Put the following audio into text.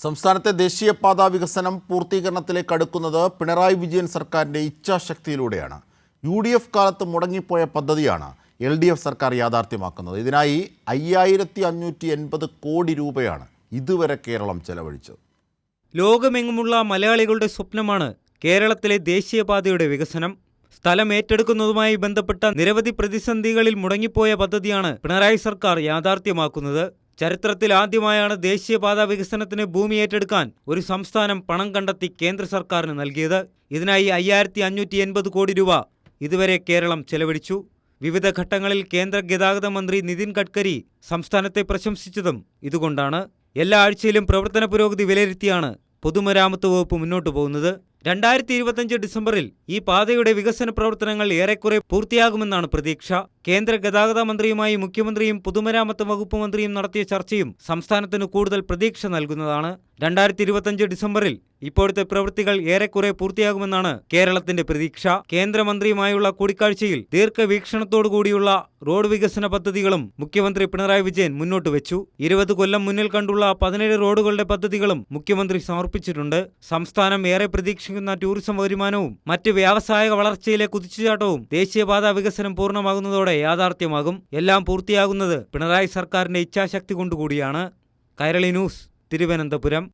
സംസ്ഥാനത്തെ ദേശീയപാതാ വികസനം പൂർത്തീകരണത്തിലേക്ക് അടുക്കുന്നത് പിണറായി വിജയൻ സർക്കാരിൻ്റെ ഇച്ഛാശക്തിയിലൂടെയാണ്. UDF കാലത്ത് മുടങ്ങിപ്പോയ പദ്ധതിയാണ് LDF സർക്കാർ യാഥാർത്ഥ്യമാക്കുന്നത്. ഇതിനായി 5580 കോടി രൂപയാണ് ഇതുവരെ കേരളം ചെലവഴിച്ചത്. ലോകമെങ്ങുമുള്ള മലയാളികളുടെ സ്വപ്നമാണ് കേരളത്തിലെ ദേശീയപാതയുടെ വികസനം. സ്ഥലം ഏറ്റെടുക്കുന്നതുമായി ബന്ധപ്പെട്ട നിരവധി പ്രതിസന്ധികളിൽ മുടങ്ങിപ്പോയ പദ്ധതിയാണ് പിണറായി സർക്കാർ യാഥാർത്ഥ്യമാക്കുന്നത്. ചരിത്രത്തിൽ ആദ്യമായാണ് ദേശീയപാതാ വികസനത്തിന് ഭൂമി ഏറ്റെടുക്കാൻ ഒരു സംസ്ഥാനം പണം കണ്ടെത്തി കേന്ദ്ര സർക്കാരിന് നൽകിയത്. ഇതിനായി 5580 കോടി രൂപ ഇതുവരെ കേരളം ചെലവഴിച്ചു. വിവിധ ഘട്ടങ്ങളിൽ കേന്ദ്ര ഗതാഗത മന്ത്രി നിതിൻ ഗഡ്കരി സംസ്ഥാനത്തെ പ്രശംസിച്ചതും ഇതുകൊണ്ടാണ്. എല്ലാ ആഴ്ചയിലും പ്രവർത്തന പുരോഗതി വിലയിരുത്തിയാണ് പൊതുമരാമത്ത് വകുപ്പ് മുന്നോട്ടു പോകുന്നത്. 2025 ഡിസംബറിൽ ഈ പാതയുടെ വികസന പ്രവർത്തനങ്ങൾ ഏറെക്കുറെ പൂർത്തിയാകുമെന്നാണ് പ്രതീക്ഷ. കേന്ദ്ര ഗതാഗത മന്ത്രിയുമായി മുഖ്യമന്ത്രിയും പൊതുമരാമത്ത് വകുപ്പ് മന്ത്രിയും നടത്തിയ ചർച്ചയും സംസ്ഥാനത്തിന് കൂടുതൽ പ്രതീക്ഷ നൽകുന്നതാണ്. 2025 ഡിസംബറിൽ ഇപ്പോഴത്തെ പ്രവൃത്തികൾ ഏറെക്കുറെ പൂർത്തിയാകുമെന്നാണ് കേരളത്തിന്റെ പ്രതീക്ഷ. കേന്ദ്രമന്ത്രിയുമായുള്ള കൂടിക്കാഴ്ചയിൽ ദീർഘവീക്ഷണത്തോടുകൂടിയുള്ള റോഡ് വികസന പദ്ധതികളും മുഖ്യമന്ത്രി പിണറായി വിജയൻ മുന്നോട്ട് വെച്ചു. 20 കൊല്ലം മുന്നിൽ കണ്ടുള്ള 17 റോഡുകളുടെ പദ്ധതികളും മുഖ്യമന്ത്രി സമർപ്പിച്ചിട്ടുണ്ട്. സംസ്ഥാനം ഏറെ പ്രതീക്ഷിക്കുന്ന ടൂറിസം വരുമാനവും മറ്റ് വ്യാവസായിക വളർച്ചയിലെ കുതിച്ചുചാട്ടവും ദേശീയപാതാ വികസനം പൂർണ്ണമാകുന്നതോടെ യാഥാർത്ഥ്യമാകും. എല്ലാം പൂർത്തിയാകുന്നത് പിണറായി സർക്കാരിന്റെ ഇച്ഛാശക്തി കൊണ്ടുകൂടിയാണ്. കൈരളി ന്യൂസ്, തിരുവനന്തപുരം.